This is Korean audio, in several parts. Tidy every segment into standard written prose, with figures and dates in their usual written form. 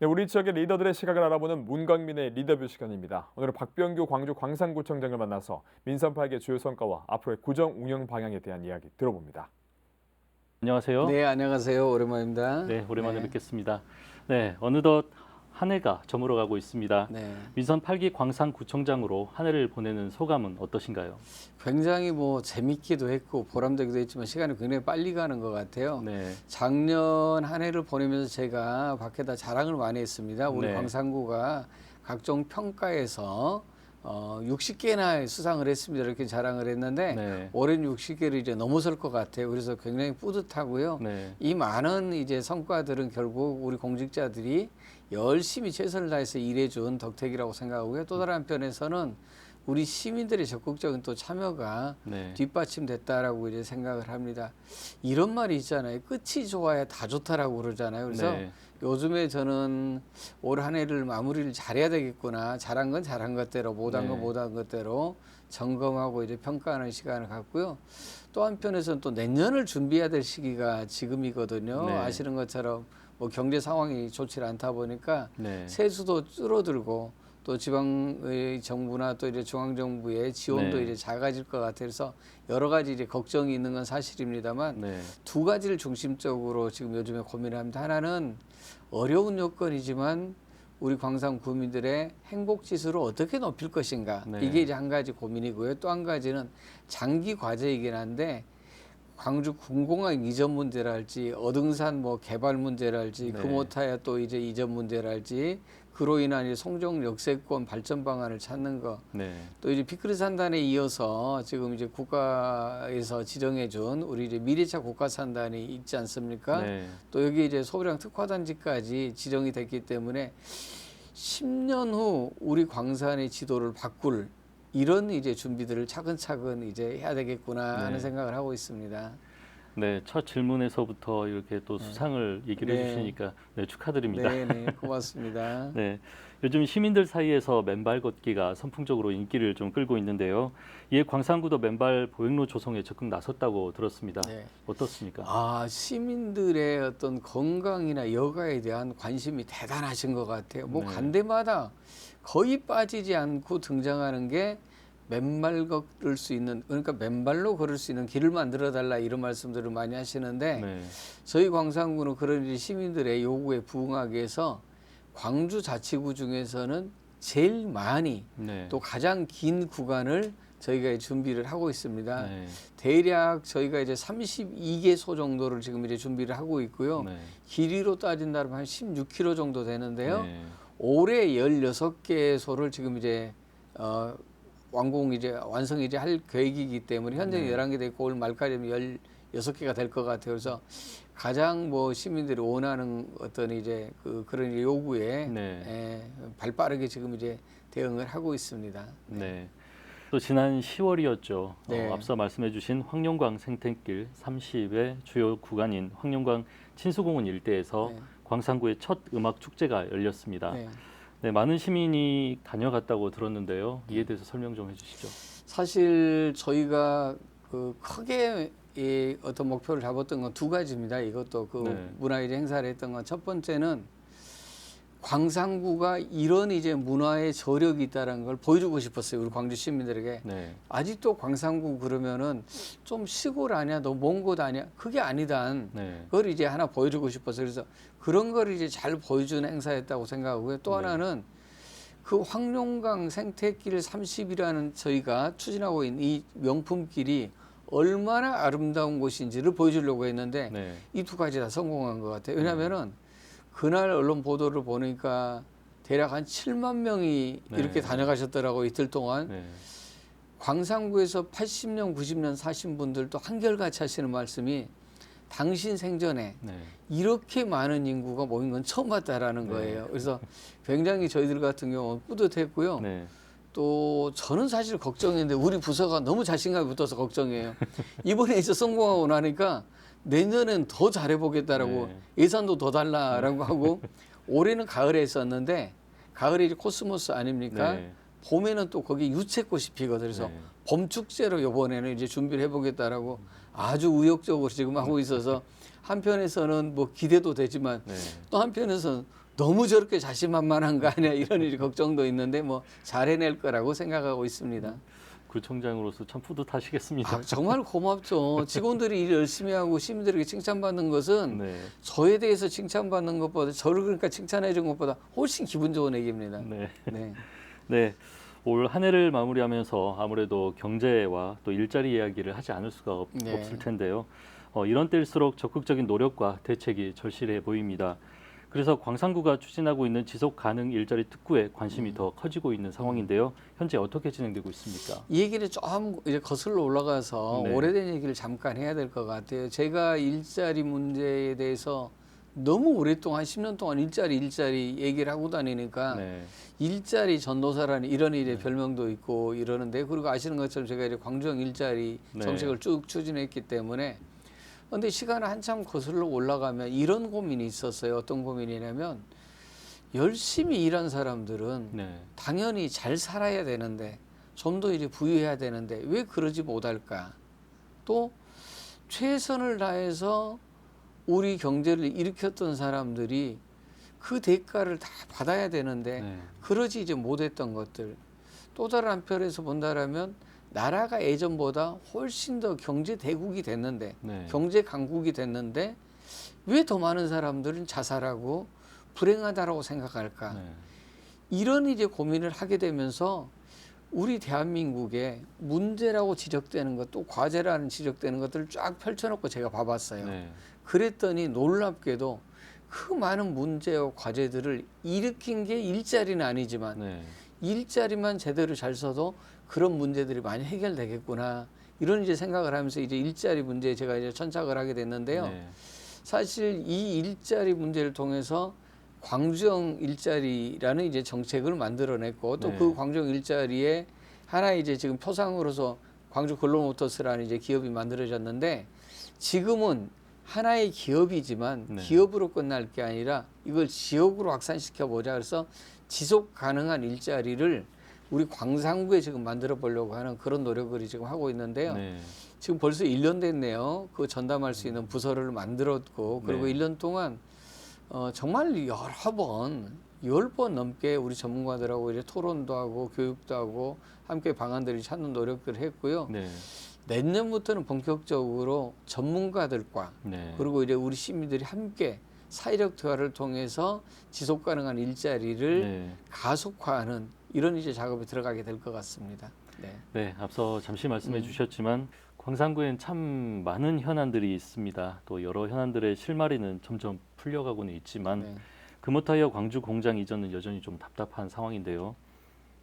네, 우리 지역의 리더들의 시각을 알아보는 문광민의 리더뷰 시간입니다. 오늘은 박병규 광주 광산구청장을 만나서 민선 파악의 주요 성과와 앞으로의 구정 운영 방향에 대한 이야기 들어봅니다. 안녕하세요. 네, 안녕하세요. 오랜만입니다. 네, 오랜만에 네. 뵙겠습니다. 네, 어느덧 한 해가 저물어가고 있습니다. 네. 민선 8기 광산구청장으로 한 해를 보내는 소감은 어떠신가요? 굉장히 재밌기도 했고 보람되기도 했지만 시간이 굉장히 빨리 가는 것 같아요. 네, 작년 한 해를 보내면서 제가 밖에다 자랑을 많이 했습니다. 우리 네. 광산구가 각종 평가에서 60개나 수상을 했습니다. 이렇게 자랑을 했는데 네. 올해는 60개를 이제 넘어설 것 같아요. 그래서 굉장히 뿌듯하고요. 네. 이 많은 이제 성과들은 결국 우리 공직자들이 열심히 최선을 다해서 일해준 덕택이라고 생각하고요. 또 다른 한편에서는 우리 시민들의 적극적인 또 참여가 네. 뒷받침됐다라고 이제 생각을 합니다. 이런 말이 있잖아요. 끝이 좋아야 다 좋다라고 그러잖아요. 그래서 네. 요즘에 저는 올 한 해를 마무리를 잘해야 되겠구나. 잘한 건 잘한 것대로, 못한 건 네. 못한 것대로 점검하고 이제 평가하는 시간을 갖고요. 또 한편에서는 또 내년을 준비해야 될 시기가 지금이거든요. 네. 아시는 것처럼 경제 상황이 좋지 않다 보니까 네. 세수도 줄어들고 또 지방의 정부나 또 이제 중앙 정부의 지원도 네. 이제 작아질 것 같아서 여러 가지 이제 걱정이 있는 건 사실입니다만 네. 두 가지를 중심적으로 지금 요즘에 고민을 합니다. 하나는 어려운 요건이지만 우리 광산 구민들의 행복 지수를 어떻게 높일 것인가. 네. 이게 이제 한 가지 고민이고요. 또 한 가지는 장기 과제이긴 한데 광주 군공항 이전 문제랄지 어등산 개발 문제랄지 네. 금오타야 또 이제 이전 문제랄지 그로 인한 이제 송정 역세권 발전 방안을 찾는 거. 네. 또 이제 피크르 산단에 이어서 지금 이제 국가에서 지정해준 우리 이제 미래차 국가산단이 있지 않습니까? 네. 또 여기 이제 소비량 특화단지까지 지정이 됐기 때문에 10년 후 우리 광산의 지도를 바꿀 이런 이제 준비들을 차근차근 이제 해야 되겠구나 네. 하는 생각을 하고 있습니다. 네, 첫 질문에서부터 이렇게 또 수상을 얘기를 네. 해주시니까 네, 축하드립니다. 네, 네, 고맙습니다. 네, 요즘 시민들 사이에서 맨발 걷기가 선풍적으로 인기를 좀 끌고 있는데요. 이에 광산구도 맨발 보행로 조성에 적극 나섰다고 들었습니다. 네. 어떻습니까? 시민들의 어떤 건강이나 여가에 대한 관심이 대단하신 것 같아요. 네. 간대마다 거의 빠지지 않고 등장하는 게 맨발 걸을 수 있는, 그러니까 맨발로 걸을 수 있는 길을 만들어 달라 이런 말씀들을 많이 하시는데 네. 저희 광산구는 그런 이제 시민들의 요구에 부응하기 위해서 광주 자치구 중에서는 제일 많이 네. 또 가장 긴 구간을 저희가 준비를 하고 있습니다. 네. 대략 저희가 이제 32개소 정도를 지금 이제 준비를 하고 있고요. 네. 길이로 따진다면 한 16km 정도 되는데요. 네. 올해 16개소를 지금 이제 완성 이제 할 계획이기 때문에 현재 네. 11개 돼 있고 올 말까지 하면 16개가 될 것 같아요. 그래서 가장 시민들이 원하는 어떤 이제 그런 요구에 네. 발빠르게 지금 이제 대응을 하고 있습니다. 네. 또 지난 10월이었죠. 네. 앞서 말씀해주신 황룡광 생태길 30의 주요 구간인 황룡광 친수공원 일대에서 네. 광산구의 첫 음악 축제가 열렸습니다. 네. 네, 많은 시민이 다녀갔다고 들었는데요. 이에 대해서 설명 좀 해주시죠. 사실 저희가 크게 이 어떤 목표를 잡았던 건 두 가지입니다. 이것도 네. 문화의 행사를 했던 건 첫 번째는 광산구가 이런 이제 문화의 저력이 있다는 걸 보여주고 싶었어요. 우리 광주 시민들에게. 네. 아직도 광산구 그러면은 좀 시골 아니야? 너무 먼 곳 아니야? 그게 아니다. 네. 그걸 이제 하나 보여주고 싶어서 그래서 그런 걸 이제 잘 보여주는 행사였다고 생각하고요. 또 네. 하나는 그 황룡강 생태길 30이라는 저희가 추진하고 있는 이 명품길이 얼마나 아름다운 곳인지를 보여주려고 했는데 네. 이 두 가지 다 성공한 것 같아요. 왜냐하면은 그날 언론 보도를 보니까 대략 한 7만 명이 네. 이렇게 다녀가셨더라고요. 이틀 동안. 네. 광산구에서 80년, 90년 사신 분들도 한결같이 하시는 말씀이 당신 생전에 네. 이렇게 많은 인구가 모인 건 처음 봤다라는 거예요. 그래서 굉장히 저희들 같은 경우는 뿌듯했고요. 네. 또 저는 사실 걱정했는데 우리 부서가 너무 자신감이 붙어서 걱정이에요. 이번에 이제 성공하고 나니까 내년엔 더 잘해보겠다라고 네. 예산도 더 달라라고 하고 올해는 가을에 했었는데 가을에 이제 코스모스 아닙니까? 네. 봄에는 또 거기 유채꽃이 피거든요. 그래서 네. 봄 축제로 이번에는 이제 준비를 해보겠다라고 아주 의욕적으로 지금 하고 있어서 한편에서는 기대도 되지만 네. 또 한편에서는 너무 저렇게 자신만만한 거 아니야 이런 이제 걱정도 있는데 뭐 잘 해낼 거라고 생각하고 있습니다. 구청장으로서 참 뿌듯하시겠습니다. 정말 고맙죠. 직원들이 일 열심히 하고 시민들에게 칭찬받는 것은 네. 저에 대해서 칭찬받는 것보다 저를 그러니까 칭찬해 준 것보다 훨씬 기분 좋은 얘기입니다. 네. 네. 네. 올 한 해를 마무리하면서 아무래도 경제와 또 일자리 이야기를 하지 않을 수가 네. 없을 텐데요. 이런 때일수록 적극적인 노력과 대책이 절실해 보입니다. 그래서 광산구가 추진하고 있는 지속 가능 일자리 특구에 관심이 더 커지고 있는 상황인데요. 현재 어떻게 진행되고 있습니까? 이 얘기를 좀 이제 거슬러 올라가서 네. 오래된 얘기를 잠깐 해야 될 것 같아요. 제가 일자리 문제에 대해서 너무 오랫동안 10년 동안 일자리 얘기를 하고 다니니까 네. 일자리 전도사라는 이런 이제 별명도 있고 이러는데 그리고 아시는 것처럼 제가 이제 광주형 일자리 네. 정책을 쭉 추진했기 때문에 근데 시간을 한참 거슬러 올라가면 이런 고민이 있었어요. 어떤 고민이냐면 열심히 일한 사람들은 네. 당연히 잘 살아야 되는데 좀 더 이제 부유해야 되는데 왜 그러지 못할까? 또 최선을 다해서 우리 경제를 일으켰던 사람들이 그 대가를 다 받아야 되는데 네. 그러지 이제 못했던 것들. 또 다른 한편에서 본다라면 나라가 예전보다 훨씬 더 경제 대국이 됐는데 네. 경제 강국이 됐는데 왜 더 많은 사람들은 자살하고 불행하다라고 생각할까? 네. 이런 이제 고민을 하게 되면서 우리 대한민국의 문제라고 지적되는 것, 또 과제라는 지적되는 것들을 쫙 펼쳐놓고 제가 봐봤어요. 네. 그랬더니 놀랍게도 그 많은 문제와 과제들을 일으킨 게 일자리는 아니지만 네. 일자리만 제대로 잘 써도 그런 문제들이 많이 해결되겠구나. 이런 이제 생각을 하면서 이제 일자리 문제에 제가 이제 천착을 하게 됐는데요. 네. 사실 이 일자리 문제를 통해서 광주형 일자리라는 이제 정책을 만들어냈고 또 네. 그 광주형 일자리에 하나의 이제 지금 표상으로서 광주 글로모터스라는 이제 기업이 만들어졌는데 지금은 하나의 기업이지만 네. 기업으로 끝날 게 아니라 이걸 지역으로 확산시켜 보자. 그래서 지속 가능한 일자리를 우리 광산구에 지금 만들어 보려고 하는 그런 노력을 지금 하고 있는데요. 네. 지금 벌써 1년 됐네요. 그 전담할 수 있는 부서를 만들었고 그리고 네. 1년 동안 정말 여러 번, 10번 넘게 우리 전문가들하고 이제 토론도 하고 교육도 하고 함께 방안들을 찾는 노력들을 했고요. 네. 내년부터는 본격적으로 전문가들과 네. 그리고 이제 우리 시민들이 함께 사회적 대화를 통해서 지속 가능한 일자리를 네. 가속화하는 이런 이제 작업에 들어가게 될 것 같습니다. 네. 네, 앞서 잠시 말씀해 주셨지만 광산구엔 참 많은 현안들이 있습니다. 또 여러 현안들의 실마리는 점점 풀려가고는 있지만 네. 금호타이어 광주 공장 이전은 여전히 좀 답답한 상황인데요.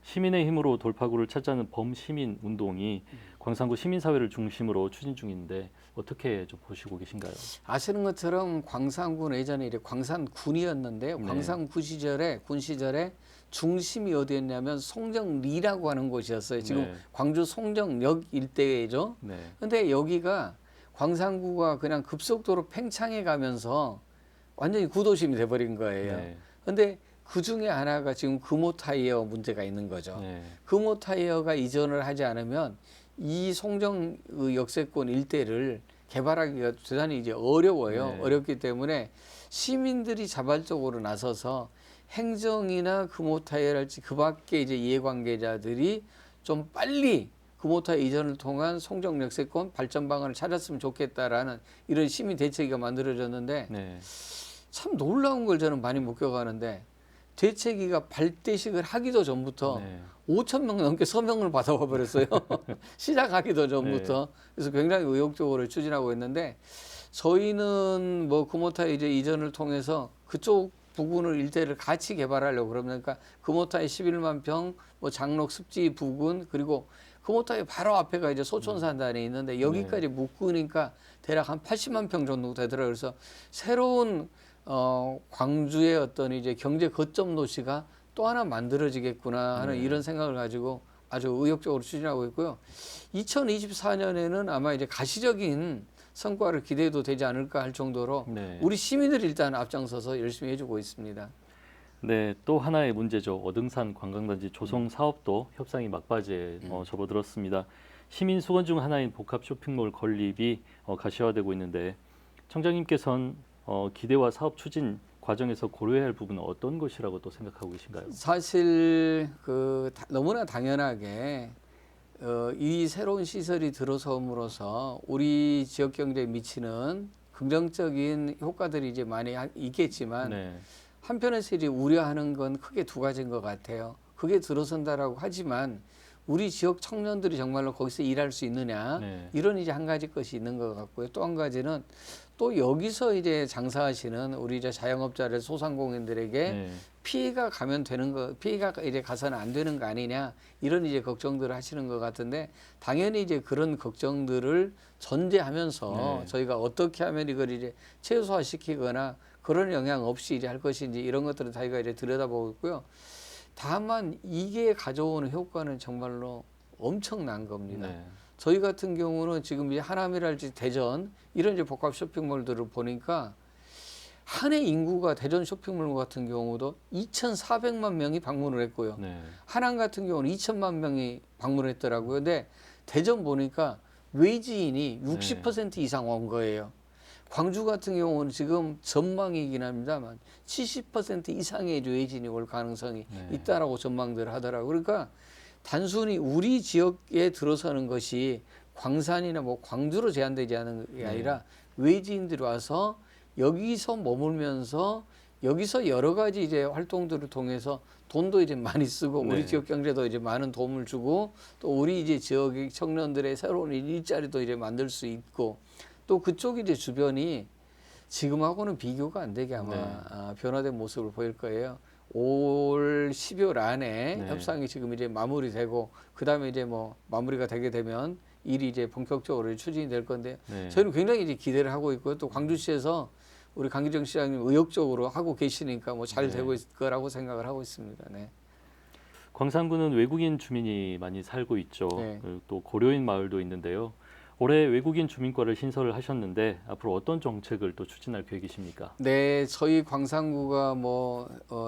시민의 힘으로 돌파구를 찾자는 범시민 운동이 광산구 시민사회를 중심으로 추진 중인데 어떻게 좀 보시고 계신가요? 아시는 것처럼 광산군 예전에 이제 광산군이었는데요. 네. 광산군 시절에 군 시절에 중심이 어디였냐면 송정리라고 하는 곳이었어요. 지금 네. 광주 송정역 일대죠. 네. 근데 여기가 광산구가 그냥 급속도로 팽창해 가면서 완전히 구도심이 돼버린 거예요. 네. 근데 그 중에 하나가 지금 금호 타이어 문제가 있는 거죠. 네. 금호 타이어가 이전을 하지 않으면 이 송정 역세권 일대를 개발하기가 대단히 이제 어려워요. 네. 어렵기 때문에 시민들이 자발적으로 나서서 행정이나 금호 타이어랄지 그 밖에 이제 이해관계자들이 좀 빨리 금호 타이어 이전을 통한 송정 역세권 발전 방안을 찾았으면 좋겠다라는 이런 시민 대책이 만들어졌는데 네. 참 놀라운 걸 저는 많이 목격하는데 대책위가 발대식을 하기도 전부터 네. 5천 명 넘게 서명을 받아와 버렸어요. 시작하기도 전부터. 그래서 굉장히 의욕적으로 추진하고 있는데 저희는 뭐 금호타이 이제 이전을 통해서 그쪽 부근을 일대를 같이 개발하려고 그러니까 금호타이 11만 평, 뭐 장록 습지 부근 그리고 금호타이 바로 앞에가 이제 소촌산단이 있는데 여기까지 묶으니까 대략 한 80만 평 정도 되더라고요. 그래서 새로운 광주의 어떤 이제 경제 거점 도시가 또 하나 만들어지겠구나 하는 이런 생각을 가지고 아주 의욕적으로 추진하고 있고요. 2024년에는 아마 이제 가시적인 성과를 기대해도 되지 않을까 할 정도로 네. 우리 시민들이 일단 앞장서서 열심히 해주고 있습니다. 네, 또 하나의 문제죠. 어등산 관광단지 조성 사업도 협상이 막바지에 접어들었습니다. 시민 수건 중 하나인 복합 쇼핑몰 건립이 가시화되고 있는데 청장님께서는 기대와 사업 추진 과정에서 고려해야 할 부분은 어떤 것이라고 또 생각하고 계신가요? 사실 너무나 당연하게 이 새로운 시설이 들어섬으로써 우리 지역 경제에 미치는 긍정적인 효과들이 이제 많이 있겠지만 네. 한편에서 이제 우려하는 건 크게 두 가지인 것 같아요. 그게 들어선다라고 하지만 우리 지역 청년들이 정말로 거기서 일할 수 있느냐 네. 이런 이제 한 가지 것이 있는 것 같고요. 또 한 가지는 또 여기서 이제 장사하시는 우리 이제 자영업자들 소상공인들에게 네. 피해가 가면 되는 거, 피해가 이제 가서는 안 되는 거 아니냐 이런 이제 걱정들을 하시는 것 같은데 당연히 이제 그런 걱정들을 전제하면서 네. 저희가 어떻게 하면 이걸 이제 최소화시키거나 그런 영향 없이 이제 할 것인지 이런 것들은 저희가 이제 들여다보고 있고요. 다만 이게 가져오는 효과는 정말로 엄청난 겁니다. 네. 저희 같은 경우는 지금 이제 하남이랄지 대전 이런 이제 복합 쇼핑몰들을 보니까 한 해 인구가 대전 쇼핑몰 같은 경우도 2,400만 명이 방문을 했고요. 네. 하남 같은 경우는 2천만 명이 방문을 했더라고요. 근데 대전 보니까 외지인이 60% 이상 온 거예요. 광주 같은 경우는 지금 전망이긴 합니다만 70% 이상의 외지인이 올 가능성이 네. 있다라고 전망들을 하더라고요. 그러니까 단순히 우리 지역에 들어서는 것이 광산이나 뭐 광주로 제한되지 않은 게 아니라 외지인들이 와서 여기서 머물면서 여기서 여러 가지 이제 활동들을 통해서 돈도 이제 많이 쓰고 네. 우리 지역 경제도 이제 많은 도움을 주고 또 우리 이제 지역의 청년들의 새로운 일자리도 이제 만들 수 있고 또 그쪽 이제 주변이 지금하고는 비교가 안 되게 아마 네. 변화된 모습을 보일 거예요. 올 12월 안에 네. 협상이 지금 이제 마무리되고 그 다음에 이제 뭐 마무리가 되게 되면 일이 이제 본격적으로 추진이 될 건데 네. 저희는 굉장히 이제 기대를 하고 있고요. 또 광주시에서 우리 강기정 시장님 의욕적으로 하고 계시니까 뭐 잘 네. 되고 있을 거라고 생각을 하고 있습니다. 네. 광산구는 외국인 주민이 많이 살고 있죠. 네. 그리고 또 고려인 마을도 있는데요. 올해 외국인 주민과를 신설을 하셨는데 앞으로 어떤 정책을 또 추진할 계획이십니까? 네, 저희 광산구가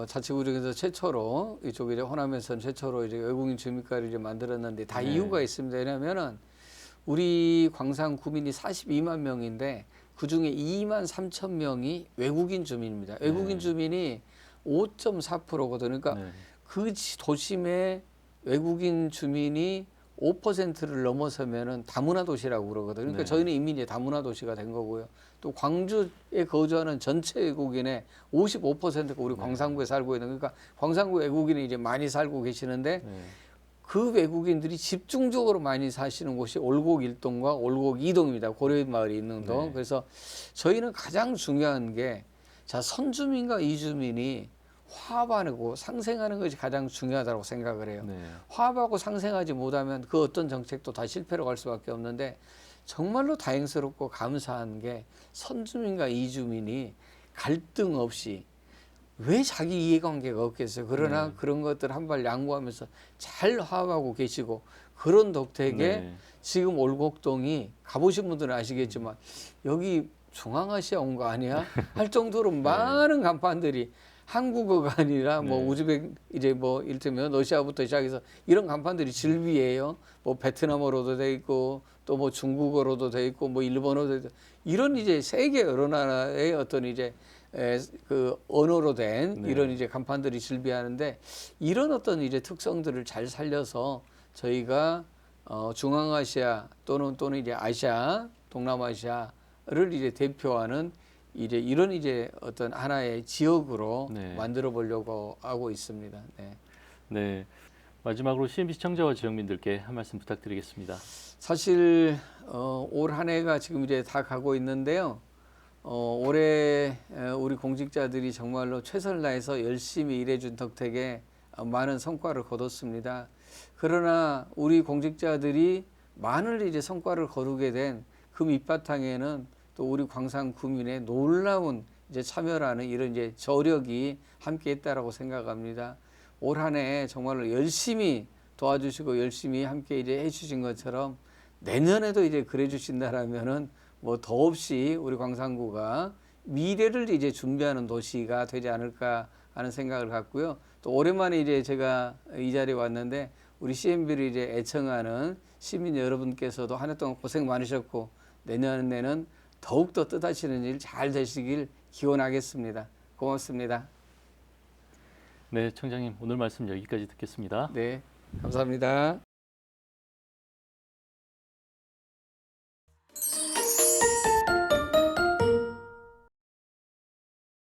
자치구 중에서 최초로 이쪽 이제 호남에서는 최초로 이제 외국인 주민과를 이제 만들었는데 다 네. 이유가 있습니다. 왜냐하면은 우리 광산 구민이 42만 명인데 그 중에 2만 3천 명이 외국인 주민입니다. 외국인 네. 주민이 5.4%거든요. 그러니까 네. 그 도심에 외국인 주민이 5%를 넘어서면은 다문화 도시라고 그러거든요. 그러니까 네. 저희는 이미 이제 다문화 도시가 된 거고요. 또 광주에 거주하는 전체 외국인의 55%가 우리 네. 광산구에 살고 있는 그러니까 광산구 외국인이 이제 많이 살고 계시는데 네. 그 외국인들이 집중적으로 많이 사시는 곳이 올곡 1동과 올곡 2동입니다. 고려인 마을이 있는 동. 네. 그래서 저희는 가장 중요한 게 선주민과 이주민이 화합하고 상생하는 것이 가장 중요하다고 생각을 해요. 네. 화합하고 화합하고 상생하지 못하면 그 어떤 정책도 다 실패로 갈 수밖에 없는데 정말로 다행스럽고 감사한 게 선주민과 이주민이 갈등 없이 왜 자기 이해관계가 없겠어요. 그러나 네. 그런 것들 한 발 양보하면서 잘 화합하고 계시고 그런 덕택에 네. 지금 올곡동이 가보신 분들은 아시겠지만 여기 중앙아시아 온 거 아니야? 할 정도로 많은 간판들이 한국어가 아니라 뭐 네. 우즈벡 이제 뭐 이를테면 러시아부터 시작해서 이런 간판들이 즐비해요. 뭐 베트남어로도 돼 있고 또 뭐 중국어로도 돼 있고 뭐 일본어도 돼 있고 이런 이제 세계 여러 나라의 어떤 이제 그 언어로 된 네. 이런 이제 간판들이 즐비하는데 이런 어떤 이제 특성들을 잘 살려서 저희가 중앙아시아 또는 이제 아시아, 동남아시아를 이제 대표하는 이제 이런 이제 어떤 하나의 지역으로 네. 만들어 보려고 하고 있습니다. 네. 네. 마지막으로 CNB 시청자와 지역민들께 한 말씀 부탁드리겠습니다. 사실 올 한 해가 지금 이제 다 가고 있는데요. 올해 우리 공직자들이 정말로 최선을 다해서 열심히 일해준 덕택에 많은 성과를 거뒀습니다. 그러나 우리 공직자들이 많은 이제 성과를 거두게 된 그 밑바탕에는 또 우리 광산 구민의 놀라운 이제 참여라는 이런 이제 저력이 함께했다라고 생각합니다. 올 한 해 정말로 열심히 도와주시고 열심히 함께 이제 해주신 것처럼 내년에도 이제 그래 주신다라면은 뭐 더없이 우리 광산구가 미래를 이제 준비하는 도시가 되지 않을까 하는 생각을 갖고요. 또 오랜만에 이제 제가 이 자리에 왔는데 우리 CNB를 이제 애청하는 시민 여러분께서도 한 해 동안 고생 많으셨고 내년에는 더욱더 뜻하시는 일 잘 되시길 기원하겠습니다. 고맙습니다. 네, 청장님 오늘 말씀 여기까지 듣겠습니다. 네, 감사합니다.